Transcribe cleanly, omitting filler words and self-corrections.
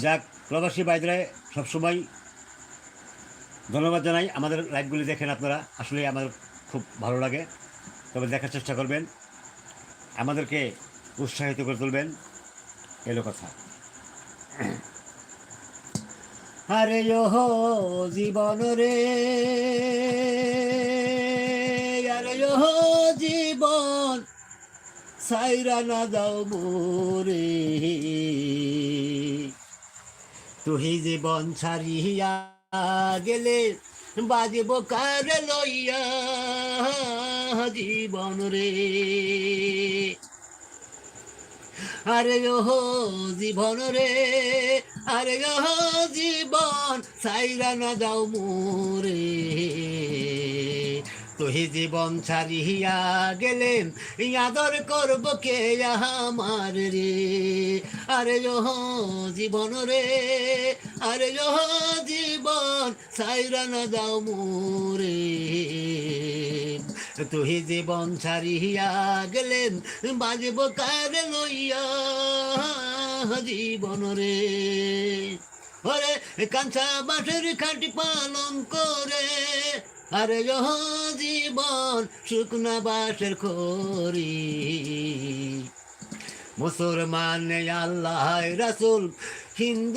যাক, প্রবাসী ভাইদের সবসময় ধন্যবাদ জানাই। আমাদের লাইভগুলি দেখেন আপনারা, আসলে আমাদের খুব ভালো লাগে। তবে দেখার চেষ্টা করবেন, আমাদেরকে উৎসাহিত করে তুলবেন, এলো কথা। আরে ও জীবন রে, আরে ও জীবন সাইরা না দাও মোরে, তুই জীবন ছাড়িয়া গেলে বাজব কার লইয়া জীবন রে। আরে ও জীবন রে, আরে ও জীবন সাইরা না যাও মোরে, তুই জীবন ছাড়িয়া গেলেন আদর করব কে আমার রে। আরে ও জীবন রে, আরে ও জীবন সাইরা না যাও মোরে, তুই জীবন ছাড়িয়া গেলেন বাজব কার লইয়া জীবন রে। ওরে কাঞ্চা বাঁশের খাটি পালন করে, আরে জীবন শুকনা বাঁশের খড়ি, মুসলমান আল্লাহ রাসূল হিন্দু